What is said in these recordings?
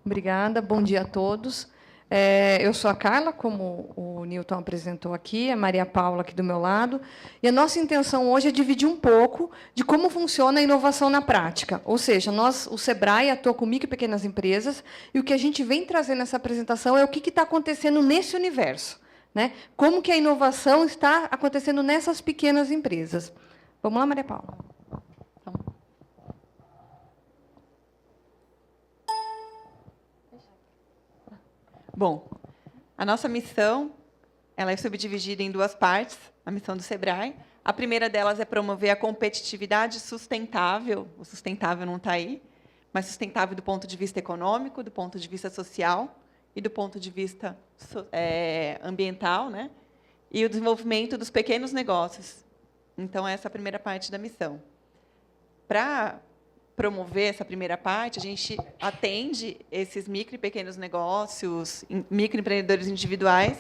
Obrigada, bom dia a todos. Eu sou a Carla, como o Newton apresentou aqui, a Maria Paula aqui do meu lado, e a nossa intenção hoje é dividir um pouco de como funciona a inovação na prática. Ou seja, o SEBRAE atua com micro e pequenas empresas, e o que a gente vem trazendo nessa apresentação é o que está acontecendo nesse universo, né? Como que a inovação está acontecendo nessas pequenas empresas. Vamos lá, Maria Paula. Bom, a nossa missão ela é subdividida em duas partes, a missão do SEBRAE. A primeira delas é promover a competitividade sustentável. O sustentável não está aí, mas sustentável do ponto de vista econômico, do ponto de vista social e do ponto de vista ambiental, né? E o desenvolvimento dos pequenos negócios. Então, essa é a primeira parte da missão. Para promover essa primeira parte, a gente atende esses micro e pequenos negócios, microempreendedores individuais,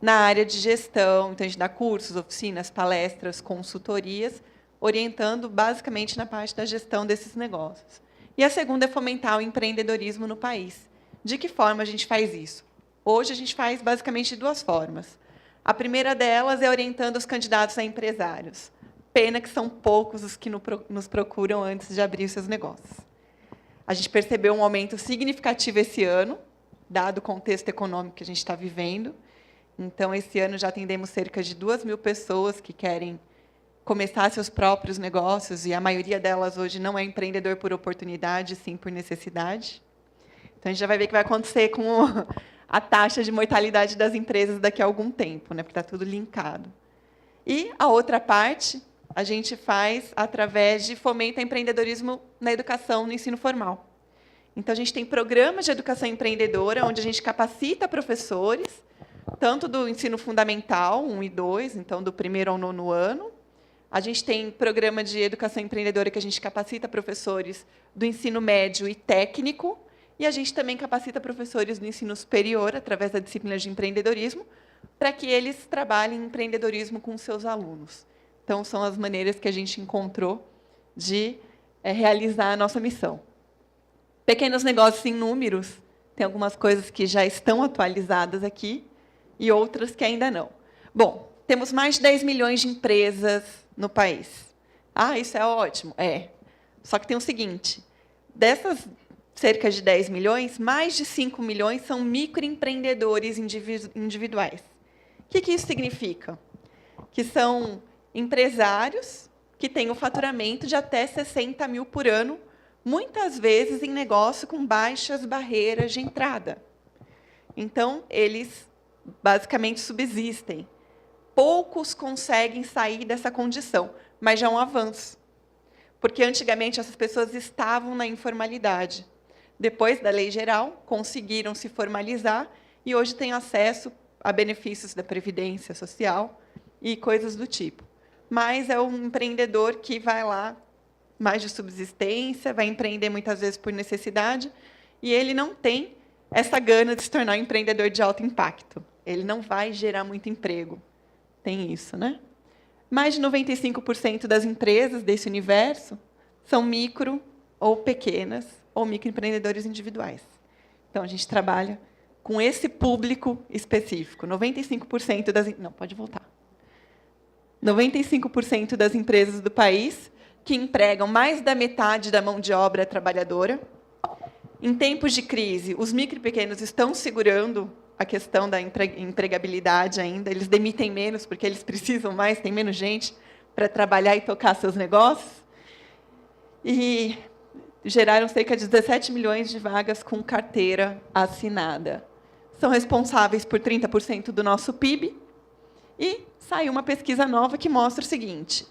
na área de gestão. Então, a gente dá cursos, oficinas, palestras, consultorias, orientando basicamente na parte da gestão desses negócios. E a segunda é fomentar o empreendedorismo no país. De que forma a gente faz isso? Hoje, a gente faz basicamente de duas formas. A primeira delas é orientando os candidatos a empresários. Pena que são poucos os que nos procuram antes de abrir os seus negócios. A gente percebeu um aumento significativo esse ano, dado o contexto econômico que a gente está vivendo. Então, esse ano já atendemos cerca de 2.000 pessoas que querem começar seus próprios negócios, e a maioria delas hoje não é empreendedor por oportunidade, sim por necessidade. Então, a gente já vai ver o que vai acontecer com a taxa de mortalidade das empresas daqui a algum tempo, né, porque está tudo linkado. E a outra parte a gente faz através de fomenta empreendedorismo na educação, no ensino formal. Então, a gente tem programas de educação empreendedora, onde a gente capacita professores, tanto do ensino fundamental, 1 e 2, então, do 1º ao 9º ano. A gente tem programa de educação empreendedora que a gente capacita professores do ensino médio e técnico, e a gente também capacita professores do ensino superior, através da disciplina de empreendedorismo, para que eles trabalhem em empreendedorismo com seus alunos. Então, são as maneiras que a gente encontrou de realizar a nossa missão. Pequenos negócios em números, tem algumas coisas que já estão atualizadas aqui e outras que ainda não. Bom, temos mais de 10 milhões de empresas no país. Ah, isso é ótimo? É. Só que tem o seguinte, dessas cerca de 10 milhões, mais de 5 milhões são microempreendedores individuais. O que isso significa? Que são empresários que têm o faturamento de até 60 mil por ano, muitas vezes em negócio com baixas barreiras de entrada. Então, eles basicamente subsistem. Poucos conseguem sair dessa condição, mas já é um avanço. Porque, antigamente, essas pessoas estavam na informalidade. Depois da lei geral, conseguiram se formalizar e hoje têm acesso a benefícios da Previdência Social e coisas do tipo. Mas é um empreendedor que vai lá, mais de subsistência, vai empreender muitas vezes por necessidade, e ele não tem essa gana de se tornar um empreendedor de alto impacto. Ele não vai gerar muito emprego. Tem isso, né? Mais de 95% das empresas desse universo são micro ou pequenas ou microempreendedores individuais. Então, a gente trabalha com esse público específico. 95% das... Não, pode voltar. 95% das empresas do país que empregam mais da metade da mão de obra trabalhadora. Em tempos de crise, os micro e pequenos estão segurando a questão da empregabilidade ainda. Eles demitem menos, porque eles precisam mais, tem menos gente para trabalhar e tocar seus negócios. E geraram cerca de 17 milhões de vagas com carteira assinada. São responsáveis por 30% do nosso PIB. E saiu uma pesquisa nova que mostra o seguinte.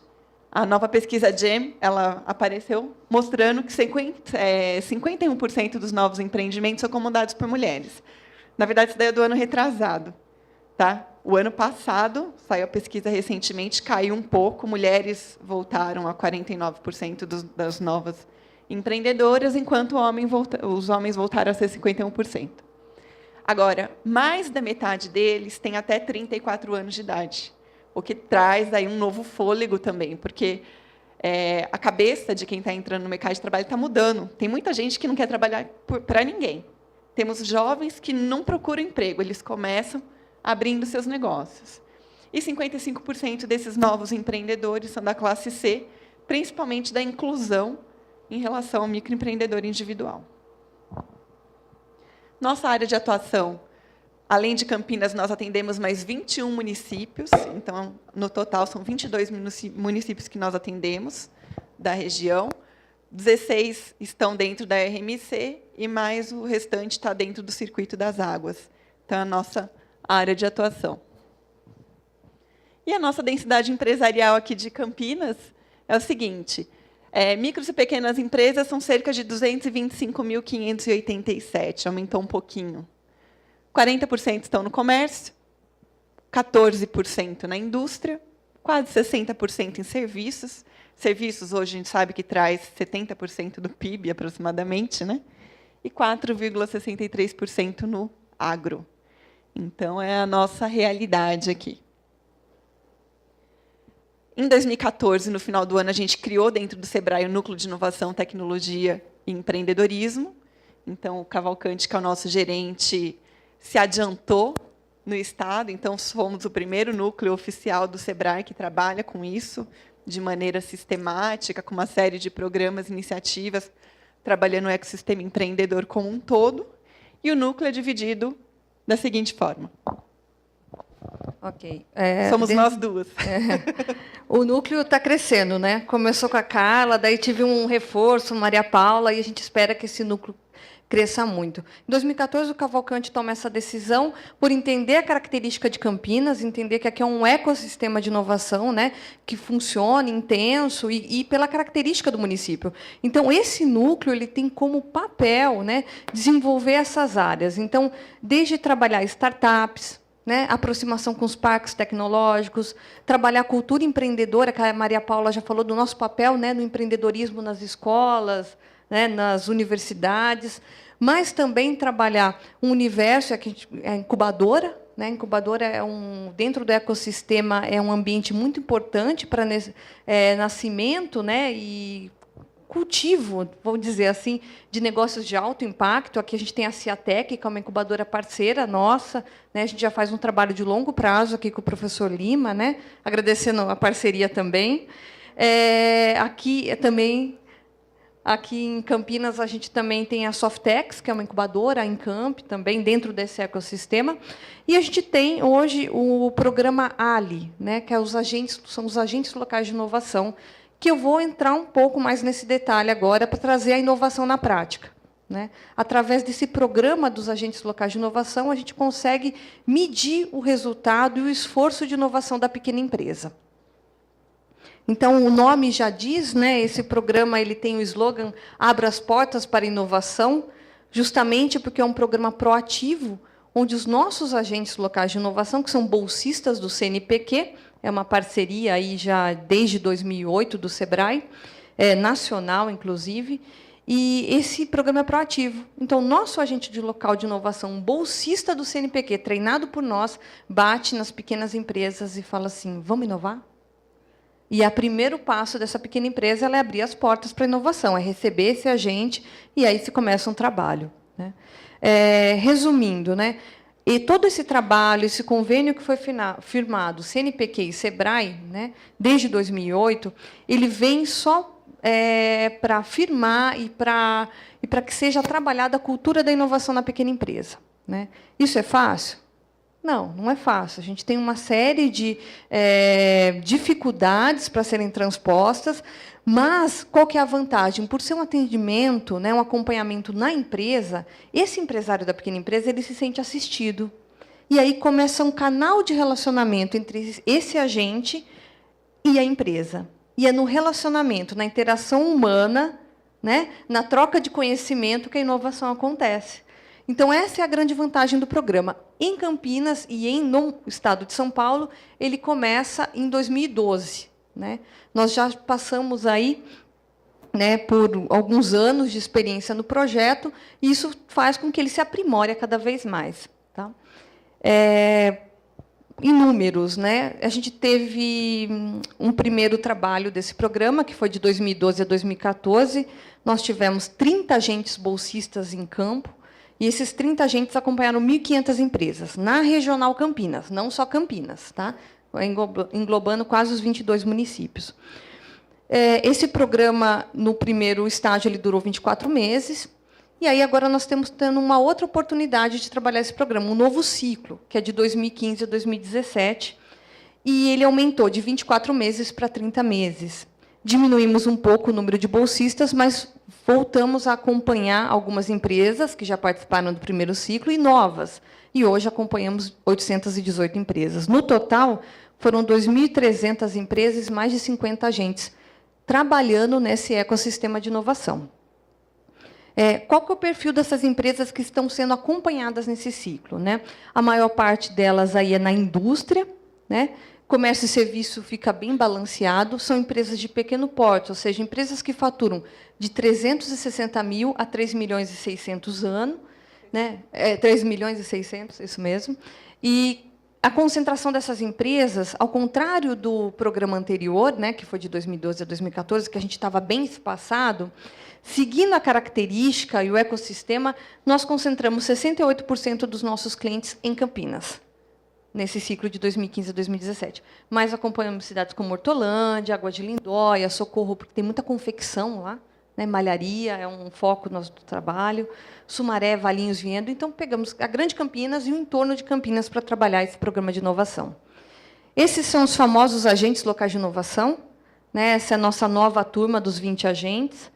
A nova pesquisa GEM, ela apareceu mostrando que 51% dos novos empreendimentos são comandados por mulheres. Na verdade, isso daí é do ano retrasado. Tá? O ano passado, saiu a pesquisa recentemente, caiu um pouco, mulheres voltaram a 49% das novas empreendedoras, enquanto os homens voltaram a ser 51%. Agora, mais da metade deles tem até 34 anos de idade, o que traz aí um novo fôlego também, porque a cabeça de quem está entrando no mercado de trabalho está mudando. Tem muita gente que não quer trabalhar para ninguém. temos jovens que não procuram emprego, eles começam abrindo seus negócios. E 55% desses novos empreendedores são da classe C, principalmente da inclusão em relação ao microempreendedor individual. Nossa área de atuação, além de Campinas, nós atendemos mais 21 municípios, então, no total, são 22 municípios que nós atendemos da região, 16 estão dentro da RMC e mais o restante está dentro do Circuito das Águas. Então, a nossa área de atuação. E a nossa densidade empresarial aqui de Campinas é o seguinte: micros e pequenas empresas são cerca de 225.587, aumentou um pouquinho. 40% estão no comércio, 14% na indústria, quase 60% em serviços. Serviços, hoje, a gente sabe que traz 70% do PIB, aproximadamente, né? E 4,63% no agro. Então, é a nossa realidade aqui. Em 2014, no final do ano, a gente criou, dentro do SEBRAE, o Núcleo de Inovação, Tecnologia e Empreendedorismo. Então, o Cavalcante, que é o nosso gerente, se adiantou no Estado. Então, fomos o primeiro núcleo oficial do SEBRAE que trabalha com isso, de maneira sistemática, com uma série de programas e iniciativas, trabalhando o ecossistema empreendedor como um todo. E o núcleo é dividido da seguinte forma. Ok. Somos nós duas. O núcleo está crescendo, né? Começou com a Carla, daí tive um reforço, Maria Paula, e a gente espera que esse núcleo cresça muito. Em 2014, o Cavalcante toma essa decisão por entender a característica de Campinas, entender que aqui é um ecossistema de inovação, né, que funciona, intenso, e pela característica do município. Então, esse núcleo ele tem como papel, né, desenvolver essas áreas. Então, desde trabalhar startups, né, aproximação com os parques tecnológicos, trabalhar a cultura empreendedora, que a Maria Paula já falou do nosso papel, né, no empreendedorismo nas escolas, né, nas universidades, mas também trabalhar um universo, a incubadora, né, incubadora dentro do ecossistema é um ambiente muito importante para nascimento, né, e cultivo, vou dizer assim, de negócios de alto impacto. Aqui a gente tem a Ciatec, que é uma incubadora parceira nossa, né, a gente já faz um trabalho de longo prazo aqui com o professor Lima, né, agradecendo a parceria também. Aqui em Campinas, a gente também tem a Softex, que é uma incubadora, a Encamp, também dentro desse ecossistema. E a gente tem, hoje, o programa ALI, né, que são os agentes locais de inovação, que eu vou entrar um pouco mais nesse detalhe agora, para trazer a inovação na prática, né? Através desse programa dos agentes locais de inovação, a gente consegue medir o resultado e o esforço de inovação da pequena empresa. Então, o nome já diz, né, esse programa ele tem o slogan Abra as portas para a inovação, justamente porque é um programa proativo, onde os nossos agentes locais de inovação, que são bolsistas do CNPq, é uma parceria aí já desde 2008 do SEBRAE, nacional, inclusive, e esse programa é proativo. Então, nosso agente de local de inovação, bolsista do CNPq, treinado por nós, bate nas pequenas empresas e fala assim, vamos inovar? E o primeiro passo dessa pequena empresa é abrir as portas para a inovação, é receber esse agente, e aí se começa um trabalho, né? Resumindo, né, e todo esse trabalho, esse convênio que foi firmado, CNPq e SEBRAE, né, desde 2008, ele vem só para firmar e para que seja trabalhada a cultura da inovação na pequena empresa, né? Isso é fácil? Não, não é fácil. A gente tem uma série de dificuldades para serem transpostas, mas qual que é a vantagem? Por ser um atendimento, né, um acompanhamento na empresa, esse empresário da pequena empresa ele se sente assistido. E aí começa um canal de relacionamento entre esse agente e a empresa. E é no relacionamento, na interação humana, né, na troca de conhecimento, que a inovação acontece. Então, essa é a grande vantagem do programa. Em Campinas e no estado de São Paulo, ele começa em 2012. Né? Nós já passamos aí, né, por alguns anos de experiência no projeto, e isso faz com que ele se aprimore cada vez mais. Tá? Em números, né, a gente teve um primeiro trabalho desse programa, que foi de 2012 a 2014. Nós tivemos 30 agentes bolsistas em campo, E esses 30 agentes acompanharam 1.500 empresas, na Regional Campinas, não só Campinas, tá? Englobando quase os 22 municípios. Esse programa, no primeiro estágio, ele durou 24 meses, e aí agora nós estamos tendo uma outra oportunidade de trabalhar esse programa, um novo ciclo, que é de 2015 a 2017, e ele aumentou de 24 meses para 30 meses. Diminuímos um pouco o número de bolsistas, mas voltamos a acompanhar algumas empresas que já participaram do primeiro ciclo e novas. E hoje acompanhamos 818 empresas. No total, foram 2.300 empresas e mais de 50 agentes trabalhando nesse ecossistema de inovação. Qual que é o perfil dessas empresas que estão sendo acompanhadas nesse ciclo, né? A maior parte delas aí é na indústria, né? Comércio e serviço fica bem balanceado, são empresas de pequeno porte, ou seja, empresas que faturam de 360 mil a 3 milhões e 600 ano, né? 3 milhões e 600, isso mesmo. E a concentração dessas empresas, ao contrário do programa anterior, né, que foi de 2012 a 2014, que a gente estava bem espaçado, seguindo a característica e o ecossistema, nós concentramos 68% dos nossos clientes em Campinas, nesse ciclo de 2015 a 2017. Mas acompanhamos cidades como Hortolândia, Água de Lindóia, Socorro, porque tem muita confecção lá, né? Malharia é um foco nosso do trabalho, Sumaré, Valinhos, Vinhedo. Então, pegamos a Grande Campinas e o entorno de Campinas para trabalhar esse programa de inovação. Esses são os famosos agentes locais de inovação, né? Essa é a nossa nova turma dos 20 agentes.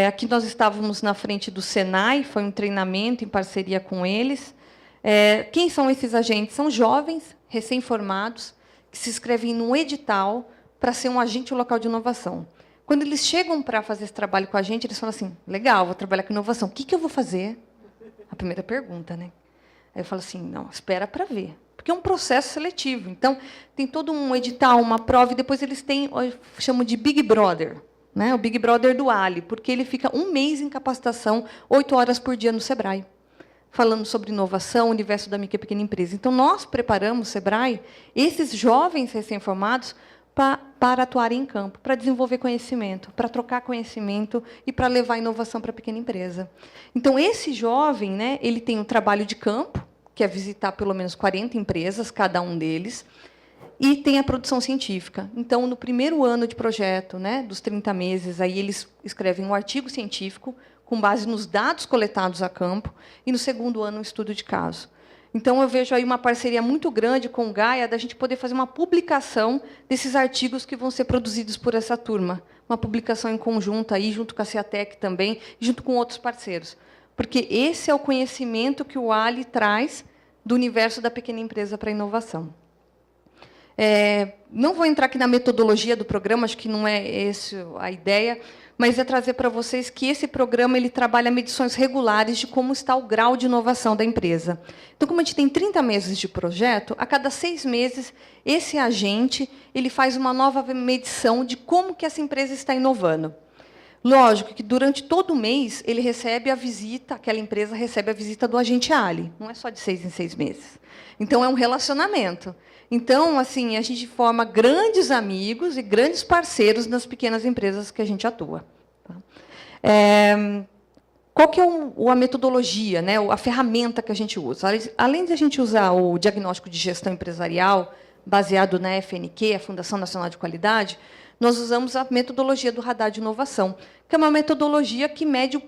Aqui nós estávamos na frente do Senai, foi um treinamento em parceria com eles. Quem são esses agentes? São jovens, recém-formados, que se inscrevem num edital para ser um agente local de inovação. Quando eles chegam para fazer esse trabalho com a gente, eles falam assim, legal, vou trabalhar com inovação. O que eu vou fazer? A primeira pergunta, né? Aí eu falo assim, não, espera para ver. Porque é um processo seletivo. Então, tem todo um edital, uma prova, e depois eles têm, eu chamo de Big Brother, né? O Big Brother do Ali, porque ele fica 1 mês em capacitação, 8 horas por dia no Sebrae, falando sobre inovação, universo da micro e pequena empresa. Então, nós preparamos, Sebrae, esses jovens recém-formados para atuarem em campo, para desenvolver conhecimento, para trocar conhecimento e para levar inovação para a pequena empresa. Então, esse jovem, né, ele tem um trabalho de campo, que é visitar pelo menos 40 empresas, cada um deles, e tem a produção científica. Então, no primeiro ano de projeto, né, dos 30 meses, aí eles escrevem um artigo científico com base nos dados coletados a campo, e no segundo ano, um estudo de caso. Então, eu vejo aí uma parceria muito grande com o Gaia, da gente poder fazer uma publicação desses artigos que vão ser produzidos por essa turma. Uma publicação em conjunto, aí, junto com a Ciatec também, junto com outros parceiros. Porque esse é o conhecimento que o Ali traz do universo da pequena empresa para a inovação. Não vou entrar aqui na metodologia do programa, acho que não é essa a ideia, mas é trazer para vocês que esse programa ele trabalha medições regulares de como está o grau de inovação da empresa. Então, como a gente tem 30 meses de projeto, a cada 6 meses, esse agente ele faz uma nova medição de como que essa empresa está inovando. Lógico que, durante todo o mês, ele recebe a visita, aquela empresa recebe a visita do agente Ali. Não é só de 6 em 6 meses. Então, é um relacionamento. Então, assim, a gente forma grandes amigos e grandes parceiros nas pequenas empresas que a gente atua. Tá? Qual que é a metodologia, né, a ferramenta que a gente usa? Além de a gente usar o diagnóstico de gestão empresarial, baseado na FNQ, a Fundação Nacional de Qualidade, nós usamos a metodologia do radar de inovação, que é uma metodologia que mede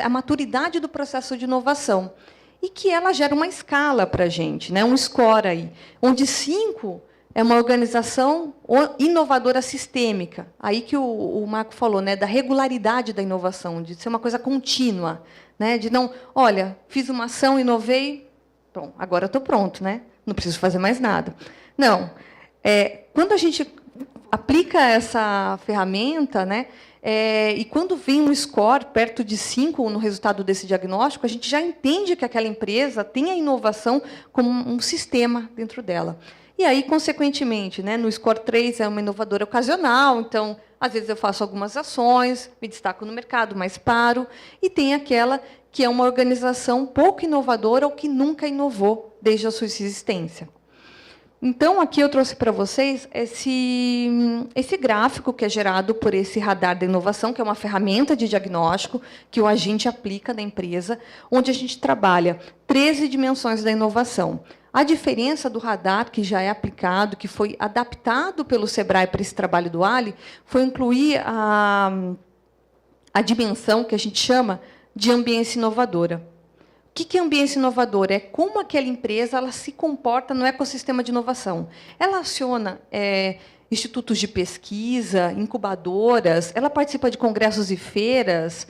a maturidade do processo de inovação e que ela gera uma escala para a gente, né? Um score aí, onde 5 é uma organização inovadora sistêmica. Aí que o Marco falou, né, da regularidade da inovação, de ser uma coisa contínua, né? De não, olha, fiz uma ação, inovei, bom, agora estou pronto, né? Não preciso fazer mais nada. Não. Quando a gente aplica essa ferramenta, né, e quando vem um score perto de 5 no resultado desse diagnóstico, a gente já entende que aquela empresa tem a inovação como um sistema dentro dela. E aí, consequentemente, né, no score 3 é uma inovadora ocasional, então, às vezes, eu faço algumas ações, me destaco no mercado, mas paro. E tem aquela que é uma organização pouco inovadora ou que nunca inovou desde a sua existência. Então, aqui eu trouxe para vocês esse gráfico que é gerado por esse radar da inovação, que é uma ferramenta de diagnóstico que o agente aplica na empresa, onde a gente trabalha 13 dimensões da inovação. A diferença do radar, que já é aplicado, que foi adaptado pelo Sebrae para esse trabalho do Ali, foi incluir a dimensão que a gente chama de ambiência inovadora. O que é ambiência inovadora? É como aquela empresa ela se comporta no ecossistema de inovação. Ela aciona institutos de pesquisa, incubadoras, ela participa de congressos e feiras,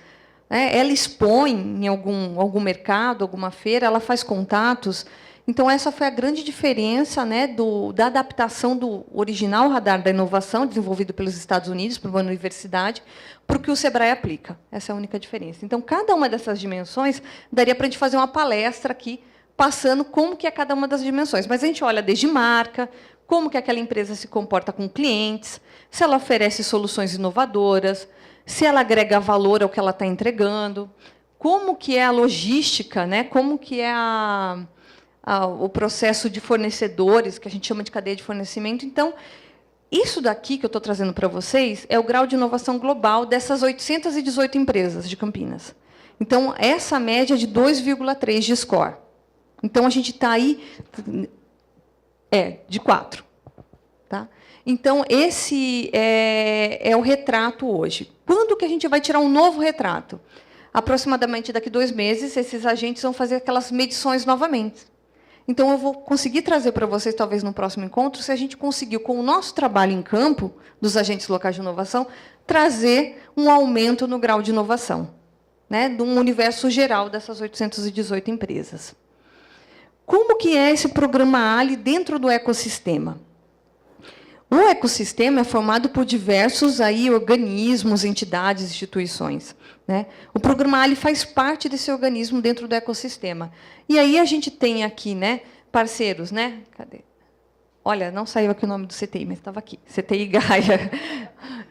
ela expõe em algum mercado, alguma feira, ela faz contatos. Então, essa foi a grande diferença, né, da adaptação do original radar da inovação, desenvolvido pelos Estados Unidos, por uma universidade, para o que o Sebrae aplica. Essa é a única diferença. Então, cada uma dessas dimensões, daria para a gente fazer uma palestra aqui, passando como que é cada uma das dimensões. Mas a gente olha desde marca, como que aquela empresa se comporta com clientes, se ela oferece soluções inovadoras, se ela agrega valor ao que ela está entregando, como que é a logística, né, como que é o processo de fornecedores, que a gente chama de cadeia de fornecimento. Então, isso daqui que eu estou trazendo para vocês é o grau de inovação global dessas 818 empresas de Campinas. Então, essa média é de 2,3 de score. Então, a gente está aí de 4. Tá? Então, esse é o retrato hoje. Quando que a gente vai tirar um novo retrato? Aproximadamente daqui a 2 meses, esses agentes vão fazer aquelas medições novamente. Então, eu vou conseguir trazer para vocês, talvez no próximo encontro, se a gente conseguiu, com o nosso trabalho em campo, dos agentes locais de inovação, trazer um aumento no grau de inovação, né, de um universo geral dessas 818 empresas. Como que é esse programa Ali dentro do ecossistema? O ecossistema é formado por diversos organismos, entidades, instituições. Né? O programa Ali faz parte desse organismo dentro do ecossistema. E aí a gente tem aqui, né, parceiros. Né? Cadê? Olha, não saiu aqui o nome do CTI, mas estava aqui. CTI Gaia.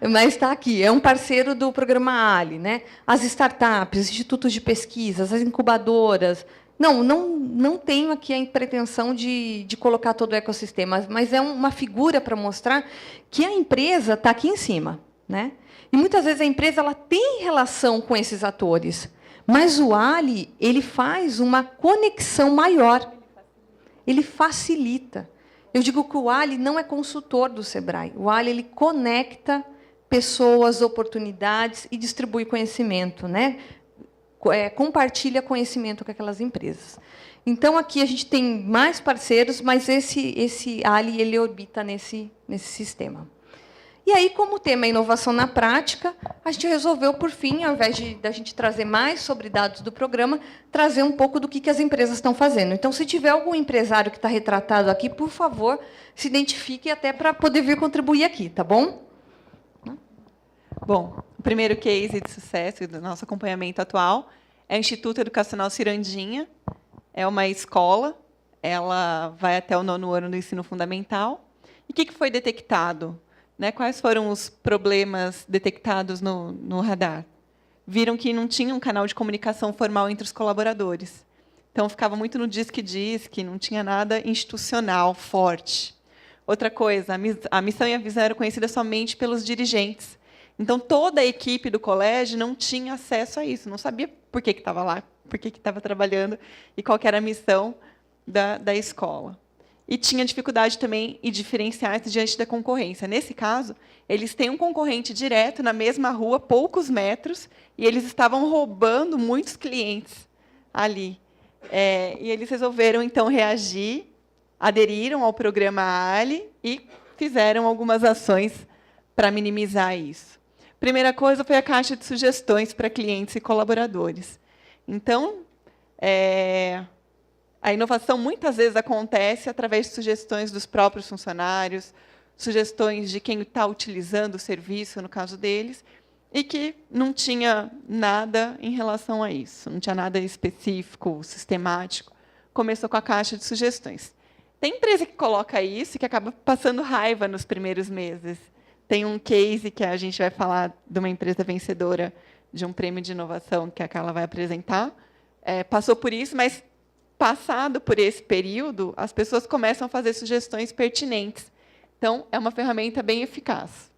Mas está aqui. É um parceiro do programa Ali. Né? As startups, os institutos de pesquisas, as incubadoras. Não tenho aqui a pretensão de colocar todo o ecossistema, mas é uma figura para mostrar que a empresa está aqui em cima. Né? E, muitas vezes, a empresa ela tem relação com esses atores, mas o Ali ele faz uma conexão maior. Ele facilita. Eu digo que o Ali não é consultor do Sebrae. O Ali ele conecta pessoas, oportunidades e distribui conhecimento, né? Compartilha conhecimento com aquelas empresas. Então, aqui a gente tem mais parceiros, mas esse Ali ele orbita nesse sistema. E aí, como o tema é inovação na prática, a gente resolveu, por fim, ao invés da gente trazer mais sobre dados do programa, trazer um pouco do que as empresas estão fazendo. Então, se tiver algum empresário que está retratado aqui, por favor, se identifique até para poder vir contribuir aqui, tá bom? Bom, o primeiro case de sucesso do nosso acompanhamento atual é o Instituto Educacional Cirandinha. É uma escola, ela vai até o 9º ano do ensino fundamental. E o que foi detectado? Né, quais foram os problemas detectados no radar? Viram que não tinha um canal de comunicação formal entre os colaboradores. Então, ficava muito no diz-que-diz-que, não tinha nada institucional forte. Outra coisa, a missão e a visão eram conhecidas somente pelos dirigentes. Então, toda a equipe do colégio não tinha acesso a isso, não sabia por que estava lá, por que estava trabalhando e qual que era a missão da escola. E tinha dificuldade também em diferenciar-se diante da concorrência. Nesse caso, eles têm um concorrente direto na mesma rua, poucos metros, e eles estavam roubando muitos clientes ali. E eles resolveram, então, reagir, aderiram ao programa Ali e fizeram algumas ações para minimizar isso. Primeira coisa foi a caixa de sugestões para clientes e colaboradores. Então, a inovação, muitas vezes, acontece através de sugestões dos próprios funcionários, sugestões de quem está utilizando o serviço, no caso deles, e que não tinha nada em relação a isso, não tinha nada específico, sistemático. Começou com a caixa de sugestões. Tem empresa que coloca isso e que acaba passando raiva nos primeiros meses. Tem um case que a gente vai falar de uma empresa vencedora de um prêmio de inovação que a Carla vai apresentar. Passou por isso, mas passado por esse período, as pessoas começam a fazer sugestões pertinentes. Então, é uma ferramenta bem eficaz.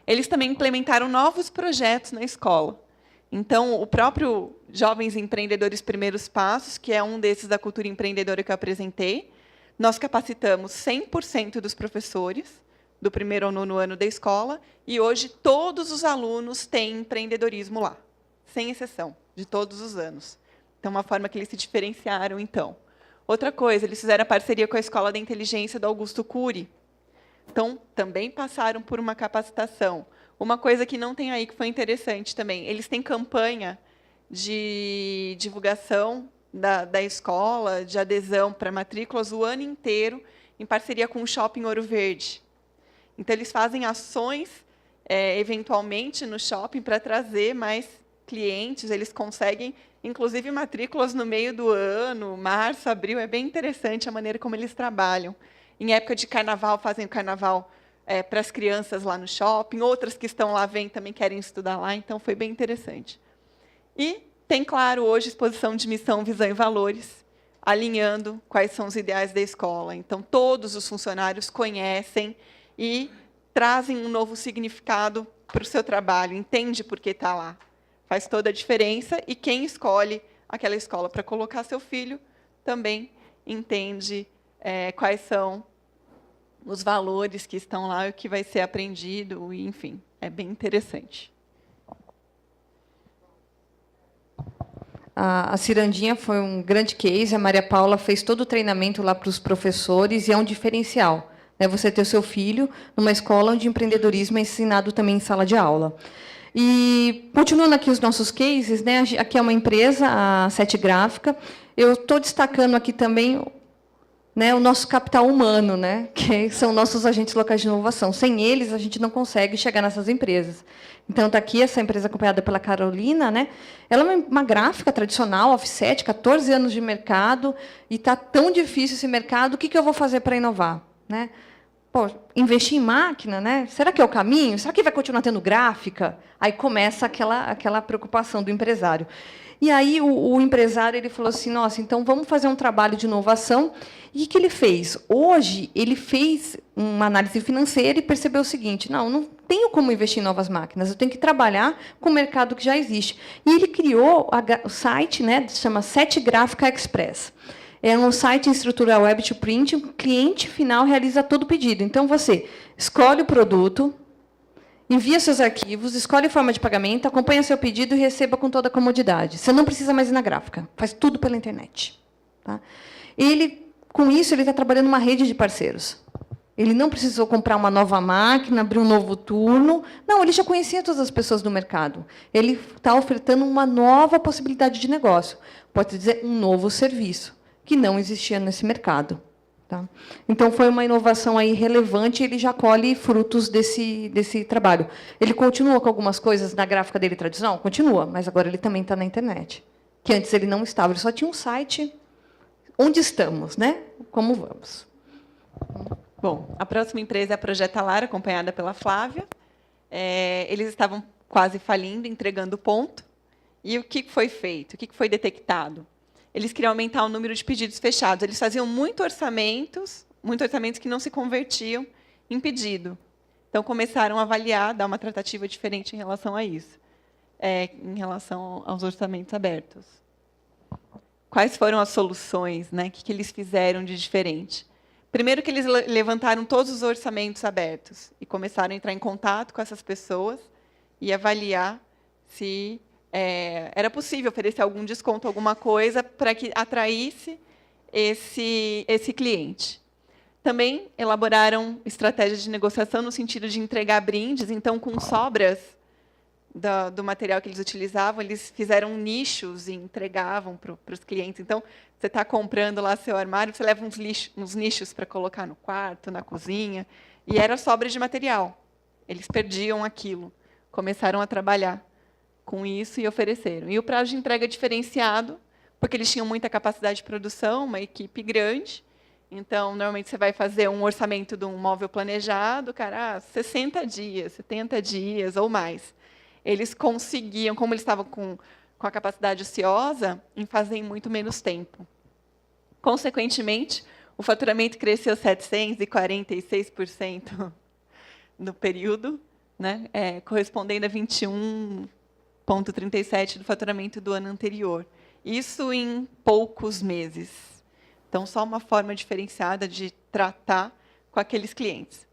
Eles também implementaram novos projetos na escola. Então, o próprio Jovens Empreendedores Primeiros Passos, que é um desses da cultura empreendedora que eu apresentei, nós capacitamos 100% dos professores, do primeiro ao nono ano da escola, e hoje todos os alunos têm empreendedorismo lá, sem exceção, de todos os anos. Então, uma forma que eles se diferenciaram, então. Outra coisa, eles fizeram a parceria com a Escola da Inteligência do Augusto Cury. Então, também passaram por uma capacitação. Uma coisa que não tem aí, que foi interessante também, eles têm campanha de divulgação da escola, de adesão para matrículas o ano inteiro, em parceria com o Shopping Ouro Verde. Então, eles fazem ações, eventualmente, no shopping, para trazer mais clientes. Eles conseguem, inclusive, matrículas no meio do ano, março, abril. É bem interessante a maneira como eles trabalham. Em época de carnaval, fazem o carnaval para as crianças lá no shopping. Outras que estão lá vêm também querem estudar lá. Então, foi bem interessante. E tem, claro, hoje, exposição de missão, visão e valores, alinhando quais são os ideais da escola. Então, todos os funcionários conhecem e trazem um novo significado para o seu trabalho, entende por que está lá. Faz toda a diferença, e quem escolhe aquela escola para colocar seu filho também entende quais são os valores que estão lá, o que vai ser aprendido, e, enfim, é bem interessante. A Cirandinha foi um grande case, a Maria Paula fez todo o treinamento lá para os professores, e é um diferencial, né, você ter o seu filho numa escola onde empreendedorismo é ensinado também em sala de aula. E, continuando aqui os nossos cases, né, aqui é uma empresa, a Sete Gráfica. Eu estou destacando aqui também, né, o nosso capital humano, né, que são nossos agentes locais de inovação. Sem eles, a gente não consegue chegar nessas empresas. Então, está aqui essa empresa acompanhada pela Carolina. Né, ela é uma gráfica tradicional, offset, 14 anos de mercado, e está tão difícil esse mercado, o que eu vou fazer para inovar? Né? Pô, investir em máquina, né? Será que é o caminho? Será que vai continuar tendo gráfica? Aí começa aquela preocupação do empresário. E aí o empresário ele falou assim, nossa, então vamos fazer um trabalho de inovação. E o que ele fez? Hoje, ele fez uma análise financeira e percebeu o seguinte, não tenho como investir em novas máquinas, eu tenho que trabalhar com o mercado que já existe. E ele criou o site, né, se chama Sete Gráfica Express. É um site em estrutura web to print, o cliente final realiza todo o pedido. Então, você escolhe o produto, envia seus arquivos, escolhe a forma de pagamento, acompanha seu pedido e receba com toda a comodidade. Você não precisa mais ir na gráfica, faz tudo pela internet. Tá? Com isso, ele está trabalhando uma rede de parceiros. Ele não precisou comprar uma nova máquina, abrir um novo turno. Não, ele já conhecia todas as pessoas do mercado. Ele está ofertando uma nova possibilidade de negócio. Pode dizer, um novo serviço, que não existia nesse mercado. Tá? Então, foi uma inovação aí relevante, e ele já colhe frutos desse trabalho. Ele continua com algumas coisas na gráfica dele tradicional? Continua, mas agora ele também está na internet, que antes ele não estava, ele só tinha um site. Onde estamos, né? Como vamos? Bom, a próxima empresa é a Projeta Lar, acompanhada pela Flávia. Eles estavam quase falindo, entregando ponto. E o que foi feito? O que foi detectado? Eles queriam aumentar o número de pedidos fechados. Eles faziam muitos orçamentos que não se convertiam em pedido. Então, começaram a avaliar, dar uma tratativa diferente em relação a isso, em relação aos orçamentos abertos. Quais foram as soluções? Né? O que eles fizeram de diferente? Primeiro, que eles levantaram todos os orçamentos abertos e começaram a entrar em contato com essas pessoas e avaliar se era possível oferecer algum desconto, alguma coisa, para que atraísse esse cliente. Também elaboraram estratégias de negociação no sentido de entregar brindes. Então, com sobras do material que eles utilizavam, eles fizeram nichos e entregavam para os clientes. Então, você está comprando lá seu armário, você leva uns nichos para colocar no quarto, na cozinha, e era sobra de material. Eles perdiam aquilo. Começaram a trabalhar com isso e ofereceram. E o prazo de entrega diferenciado, porque eles tinham muita capacidade de produção, uma equipe grande. Então, normalmente, você vai fazer um orçamento de um móvel planejado, 60 dias, 70 dias ou mais. Eles conseguiam, como eles estavam com a capacidade ociosa, em fazer em muito menos tempo. Consequentemente, o faturamento cresceu 746% no período, né, correspondendo a 21,37% do faturamento do ano anterior. Isso em poucos meses. Então, só uma forma diferenciada de tratar com aqueles clientes.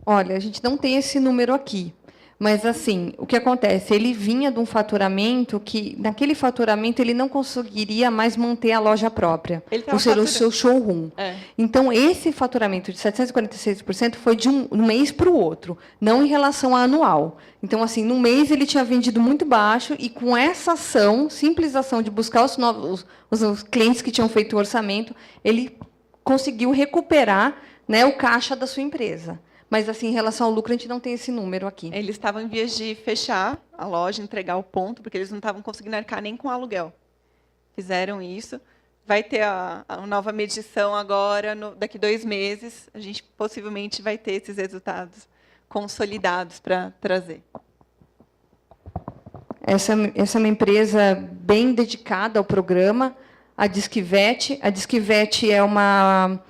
Olha, a gente não tem esse número aqui. Mas, assim, o que acontece? Ele vinha de um faturamento que, naquele faturamento, ele não conseguiria mais manter a loja própria, ou seja, o seu showroom. Então, esse faturamento de 746% foi de um mês para o outro, não em relação a anual. Então, assim, no mês ele tinha vendido muito baixo e, com essa ação, simples ação de buscar os clientes que tinham feito o orçamento, ele conseguiu recuperar, né, o caixa da sua empresa. Mas, assim, em relação ao lucro, a gente não tem esse número aqui. Eles estavam em vias de fechar a loja, entregar o ponto, porque eles não estavam conseguindo arcar nem com aluguel. Fizeram isso. Vai ter a nova medição agora, daqui 2 meses. A gente possivelmente vai ter esses resultados consolidados para trazer. Essa é uma empresa bem dedicada ao programa, a Disquivete. A Disquivete é uma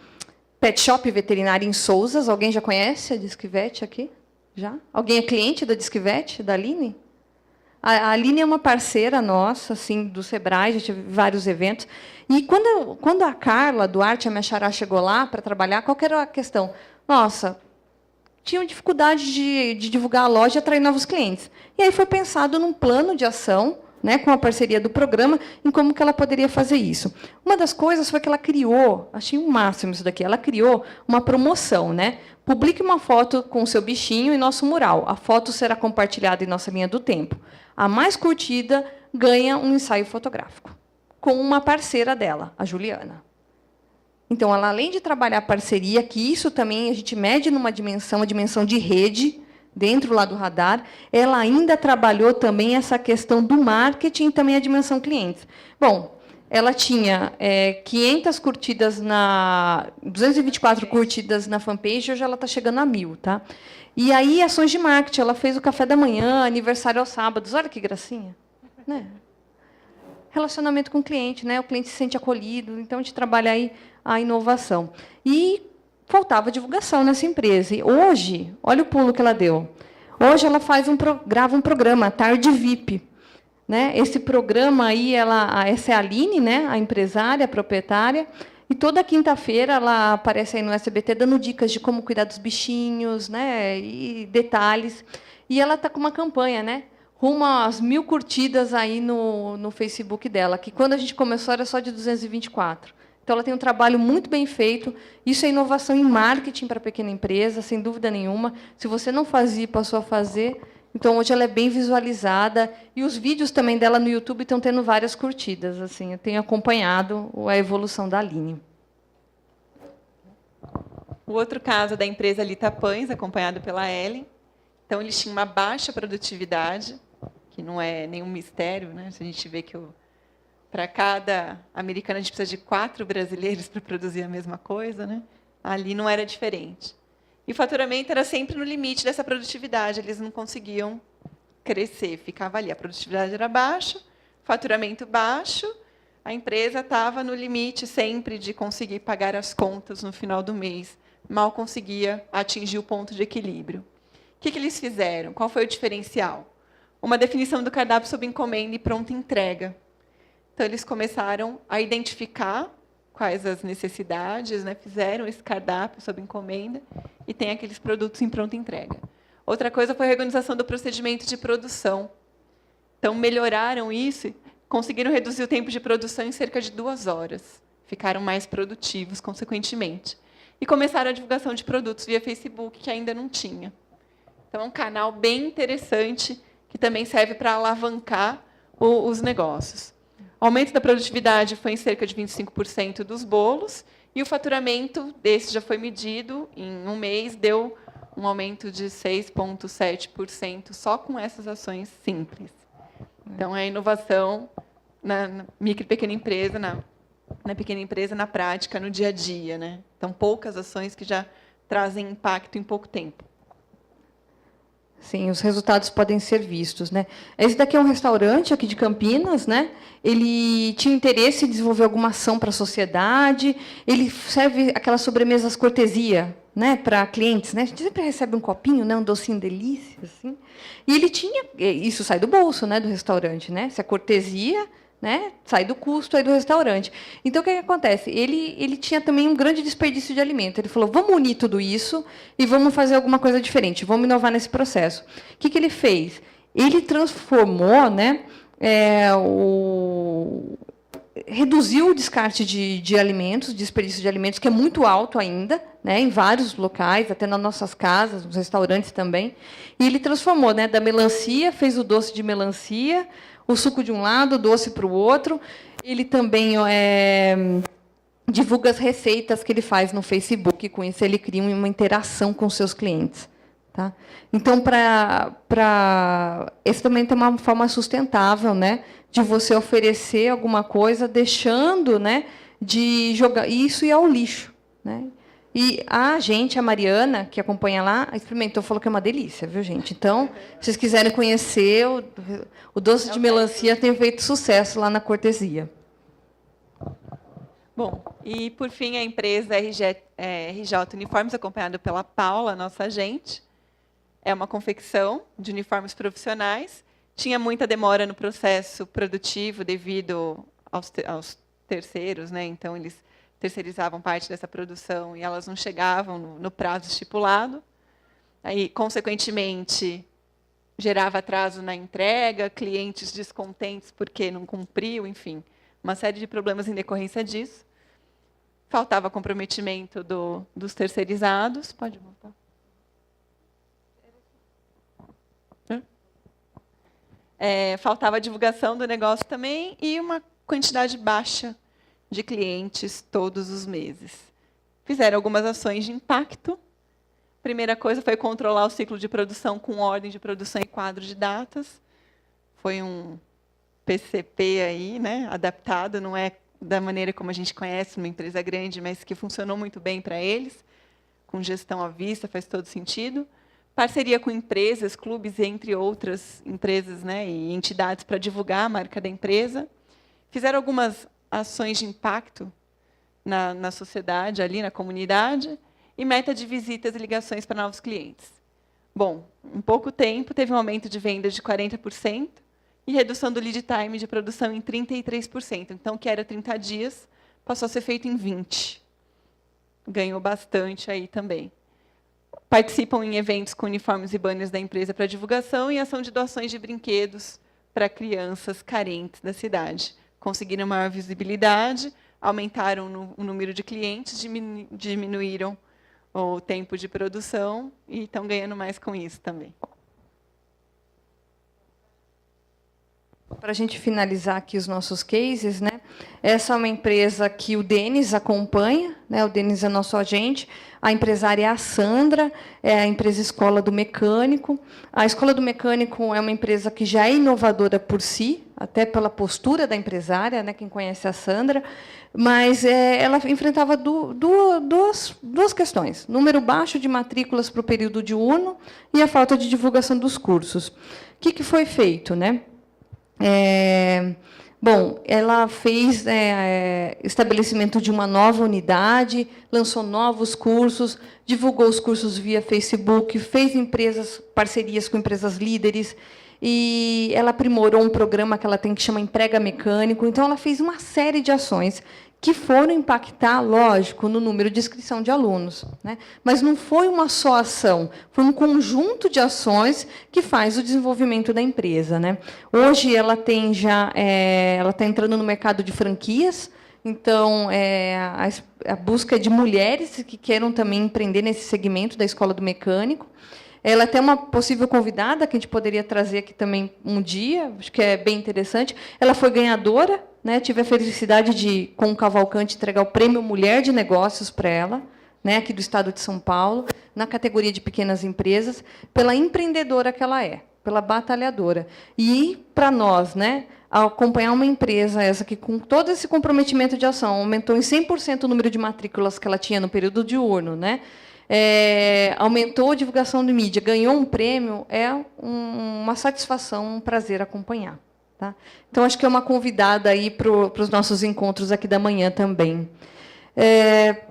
pet shop veterinária em Souzas. Alguém já conhece a Disquivete aqui? Já? Alguém é cliente da Disquivete, da Aline? A Aline é uma parceira nossa, assim, do Sebrae, já tive vários eventos. E quando a Carla Duarte, a minha xará, chegou lá para trabalhar, qual que era a questão? Nossa, tinham dificuldade de divulgar a loja e atrair novos clientes. E aí foi pensado num plano de ação, né, com a parceria do programa, em como que ela poderia fazer isso. Uma das coisas foi que ela criou, achei o máximo isso daqui, ela criou uma promoção, né? Publique uma foto com o seu bichinho em nosso mural. A foto será compartilhada em nossa linha do tempo. A mais curtida ganha um ensaio fotográfico, com uma parceira dela, a Juliana. Então, ela, além de trabalhar a parceria, que isso também a gente mede numa dimensão, a dimensão de rede, dentro lá do radar, ela ainda trabalhou também essa questão do marketing e também a dimensão clientes. Bom, ela tinha 500 curtidas 224 curtidas na fanpage, hoje ela está chegando a 1.000, tá? E aí, ações de marketing, ela fez o café da manhã, aniversário aos sábados, olha que gracinha, né? Relacionamento com o cliente, né? O cliente se sente acolhido, então a gente trabalha aí a inovação. E faltava divulgação nessa empresa. E hoje, olha o pulo que ela deu. Hoje ela grava um programa, Tarde VIP. Né? Esse programa aí, essa é a Aline, né? A empresária, a proprietária, e toda quinta-feira ela aparece aí no SBT dando dicas de como cuidar dos bichinhos, né? E detalhes. E ela está com uma campanha, né? Rumo às 1.000 curtidas aí no Facebook dela, que quando a gente começou era só de 224. Então, ela tem um trabalho muito bem feito. Isso é inovação em marketing para a pequena empresa, sem dúvida nenhuma. Se você não fazia, passou a fazer. Então, hoje ela é bem visualizada. E os vídeos também dela no YouTube estão tendo várias curtidas. Assim, eu tenho acompanhado a evolução da Aline. O outro caso é da empresa Lita Pães, acompanhado pela Ellen. Então, eles tinham uma baixa produtividade, que não é nenhum mistério, né? Se a gente vê que para cada americano, a gente precisa de 4 brasileiros para produzir a mesma coisa, né? Ali não era diferente. E o faturamento era sempre no limite dessa produtividade, eles não conseguiam crescer, ficava ali. A produtividade era baixa, faturamento baixo, a empresa estava no limite sempre de conseguir pagar as contas no final do mês, mal conseguia atingir o ponto de equilíbrio. O que eles fizeram? Qual foi o diferencial? Uma definição do cardápio sob encomenda e pronta entrega. Então, eles começaram a identificar quais as necessidades, né? Fizeram esse cardápio sob encomenda e tem aqueles produtos em pronta entrega. Outra coisa foi a organização do procedimento de produção. Então, melhoraram isso, conseguiram reduzir o tempo de produção em cerca de 2 horas. Ficaram mais produtivos, consequentemente. E começaram a divulgação de produtos via Facebook, que ainda não tinha. Então, é um canal bem interessante, que também serve para alavancar os negócios. O aumento da produtividade foi em cerca de 25% dos bolos, e o faturamento desse já foi medido, em um mês, deu um aumento de 6,7% só com essas ações simples. Então, é a inovação na micro e pequena empresa, na pequena empresa, na prática, no dia a dia, né? Então, poucas ações que já trazem impacto em pouco tempo. Sim, os resultados podem ser vistos, né? Esse daqui é um restaurante aqui de Campinas, né? Ele tinha interesse em desenvolver alguma ação para a sociedade. Ele serve aquelas sobremesas cortesia, né, para clientes, né? A gente sempre recebe um copinho, né, um docinho delícia, assim. E ele tinha, isso sai do bolso, né, do restaurante, né? Se é cortesia, né, sai do custo aí do restaurante. Então, o que acontece? Ele tinha também um grande desperdício de alimento. Ele falou, vamos unir tudo isso e vamos fazer alguma coisa diferente, vamos inovar nesse processo. O que ele fez? Ele transformou, né, reduziu o descarte de alimentos, desperdício de alimentos, que é muito alto ainda, né, em vários locais, até nas nossas casas, nos restaurantes também. E ele transformou, né, da melancia, fez o doce de melancia, o suco de um lado, o doce para o outro. Ele também divulga as receitas que ele faz no Facebook. Com isso, ele cria uma interação com seus clientes. Tá? Então, esse também tem uma forma sustentável, né, de você oferecer alguma coisa, deixando, né, de jogar isso e ao lixo. Né? E a Mariana, que acompanha lá, experimentou, falou que é uma delícia, viu, gente? Então, se vocês quiserem conhecer, o doce de melancia tem feito sucesso lá na Cortesia. Bom, e, por fim, a empresa RJ Uniformes, acompanhada pela Paula, nossa agente. É uma confecção de uniformes profissionais. Tinha muita demora no processo produtivo devido aos terceiros, né? Então, eles terceirizavam parte dessa produção e elas não chegavam no prazo estipulado. Aí, consequentemente, gerava atraso na entrega, clientes descontentes porque não cumpriu, enfim, uma série de problemas em decorrência disso. Faltava comprometimento dos terceirizados. Pode voltar. Faltava a divulgação do negócio também e uma quantidade baixa de clientes todos os meses. Fizeram algumas ações de impacto. A primeira coisa foi controlar o ciclo de produção com ordem de produção e quadro de datas. Foi um PCP aí, né, adaptado, não é da maneira como a gente conhece uma empresa grande, mas que funcionou muito bem para eles, com gestão à vista, faz todo sentido. Parceria com empresas, clubes, entre outras empresas, né, e entidades para divulgar a marca da empresa. Fizeram algumas ações de impacto na sociedade, ali na comunidade, e meta de visitas e ligações para novos clientes. Bom, em pouco tempo, teve um aumento de vendas de 40% e redução do lead time de produção em 33%. Então, o que era 30 dias, passou a ser feito em 20. Ganhou bastante aí também. Participam em eventos com uniformes e banners da empresa para divulgação e ação de doações de brinquedos para crianças carentes da cidade. Conseguiram maior visibilidade, aumentaram o número de clientes, diminuíram o tempo de produção e estão ganhando mais com isso também. Para a gente finalizar aqui os nossos cases, né? Essa é uma empresa que o Denis acompanha, né? O Denis é nosso agente. A empresária é a Sandra, é a empresa Escola do Mecânico. A Escola do Mecânico é uma empresa que já é inovadora por si, até pela postura da empresária, né? Quem conhece a Sandra, mas ela enfrentava duas questões: número baixo de matrículas para o período diurno e a falta de divulgação dos cursos. O que foi feito, né? Bom, ela fez estabelecimento de uma nova unidade, lançou novos cursos, divulgou os cursos via Facebook, fez parcerias com empresas líderes, e ela aprimorou um programa que ela tem que chama Emprega Mecânico. Então, ela fez uma série de ações que foram impactar, lógico, no número de inscrição de alunos, né? Mas não foi uma só ação, foi um conjunto de ações que faz o desenvolvimento da empresa, né? Hoje ela tem ela está entrando no mercado de franquias, então a busca é de mulheres que queiram também empreender nesse segmento da Escola do Mecânico. Ela tem uma possível convidada que a gente poderia trazer aqui também um dia, acho que é bem interessante. Ela foi ganhadora, né? Tive a felicidade de, com o Cavalcante, entregar o prêmio Mulher de Negócios para ela, né? Aqui do estado de São Paulo, na categoria de pequenas empresas, pela empreendedora que ela é, pela batalhadora. E, para nós, né? Acompanhar uma empresa essa que, com todo esse comprometimento de ação, aumentou em 100% o número de matrículas que ela tinha no período diurno, né? aumentou a divulgação de mídia, ganhou um prêmio, é uma satisfação, um prazer acompanhar. Tá? Então, acho que é uma convidada aí para os nossos encontros aqui da manhã também.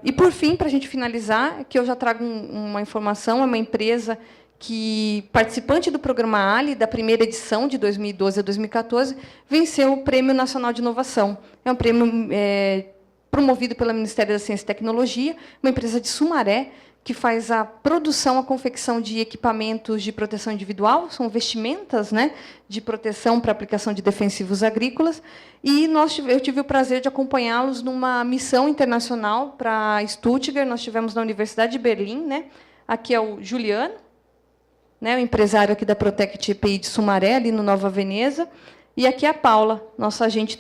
E, por fim, para a gente finalizar, que eu já trago uma informação, é uma empresa que, participante do programa Ali, da primeira edição, de 2012 a 2014, venceu o Prêmio Nacional de Inovação. É um prêmio promovido pelo Ministério da Ciência e Tecnologia, uma empresa de Sumaré, que faz a produção, a confecção de equipamentos de proteção individual, são vestimentas, né, de proteção para aplicação de defensivos agrícolas, e eu tive o prazer de acompanhá-los numa missão internacional para Stuttgart, nós tivemos na Universidade de Berlim, né, aqui é o Juliano, né, o empresário aqui da Protect EPI de Sumaré, ali no Nova Veneza, e aqui é a Paula, nossa agente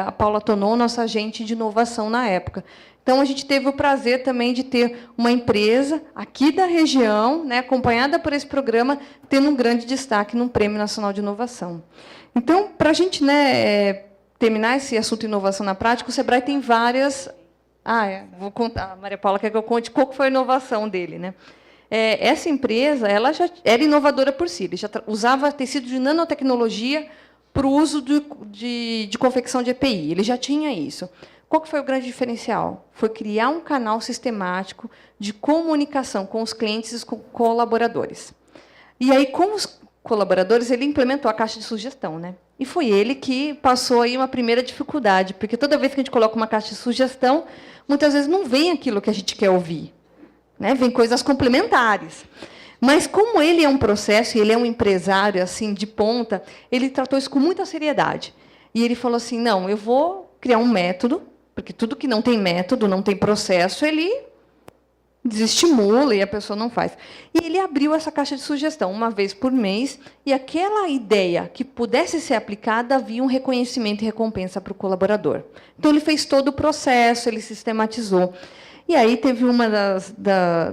a Paula Tonon, nossa agente de inovação na época. Então, a gente teve o prazer também de ter uma empresa aqui da região, né, acompanhada por esse programa, tendo um grande destaque no Prêmio Nacional de Inovação. Então, para a gente, né, terminar esse assunto inovação na prática, o Sebrae tem várias... vou contar, a Maria Paula quer que eu conte qual foi a inovação dele. Né? Essa empresa ela já era inovadora por si, ele já usava tecido de nanotecnologia para o uso de confecção de EPI, ele já tinha isso. Qual que foi o grande diferencial? Foi criar um canal sistemático de comunicação com os clientes e com colaboradores. E aí, com os colaboradores, ele implementou a caixa de sugestão. Né? E foi ele que passou aí uma primeira dificuldade, porque toda vez que a gente coloca uma caixa de sugestão, muitas vezes não vem aquilo que a gente quer ouvir. Né? Vem coisas complementares. Mas, como ele é um processo, e ele é um empresário assim de ponta, ele tratou isso com muita seriedade. E ele falou assim, não, eu vou criar um método, porque tudo que não tem método, não tem processo, ele desestimula e a pessoa não faz. E ele abriu essa caixa de sugestão uma vez por mês, e aquela ideia que pudesse ser aplicada, havia um reconhecimento e recompensa para o colaborador. Então, ele fez todo o processo, ele sistematizou. E aí teve uma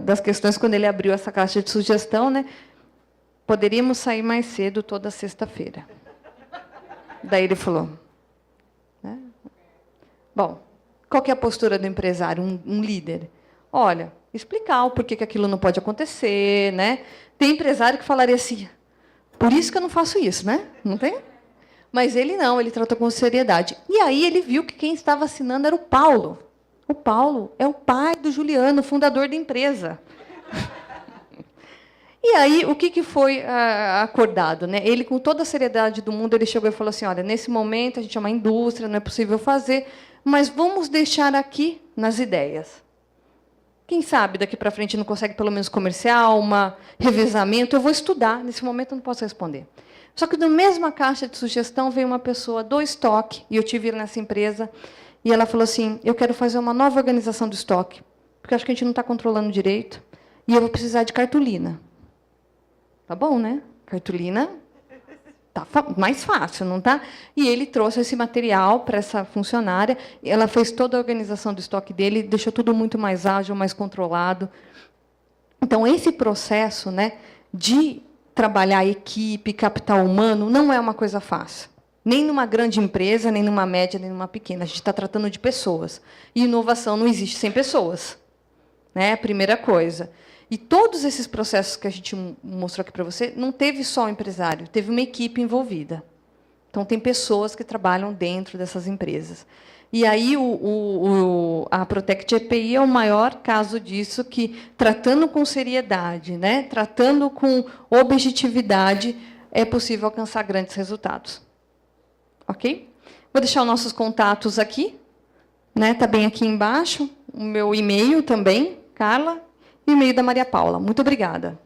das questões, quando ele abriu essa caixa de sugestão, né? Poderíamos sair mais cedo toda sexta-feira. Daí ele falou... Né? Bom, qual que é a postura do empresário, um líder? Olha, explicar o porquê que aquilo não pode acontecer. Né? Tem empresário que falaria assim, por isso que eu não faço isso, né? Não tem? Mas ele não, ele tratou com seriedade. E aí ele viu que quem estava assinando era o Paulo. O Paulo é o pai do Juliano, fundador da empresa. E aí, o que foi acordado? Né? Ele, com toda a seriedade do mundo, ele chegou e falou assim, olha, nesse momento, a gente é uma indústria, não é possível fazer, mas vamos deixar aqui nas ideias. Quem sabe, daqui para frente, não consegue, pelo menos, comercial, revezamento, eu vou estudar, nesse momento eu não posso responder. Só que, na mesma caixa de sugestão, veio uma pessoa do estoque, e eu tive nessa empresa, e ela falou assim, eu quero fazer uma nova organização do estoque, porque eu acho que a gente não está controlando direito, e eu vou precisar de cartolina. Tá bom, né? Cartolina tá mais fácil, não tá? E ele trouxe esse material para essa funcionária, e ela fez toda a organização do estoque dele, deixou tudo muito mais ágil, mais controlado. Então, esse processo, né, de trabalhar a equipe, capital humano, não é uma coisa fácil. Nem numa grande empresa, nem numa média, nem numa pequena. A gente está tratando de pessoas. E inovação não existe sem pessoas. Né? Primeira coisa. E todos esses processos que a gente mostrou aqui para você, não teve só o empresário, teve uma equipe envolvida. Então, tem pessoas que trabalham dentro dessas empresas. E aí, a Protect EPI é o maior caso disso, que, tratando com seriedade, né? Tratando com objetividade, é possível alcançar grandes resultados. Ok? Vou deixar os nossos contatos aqui. Né? Está bem aqui embaixo. O meu e-mail também, Carla, e o e-mail da Maria Paula. Muito obrigada.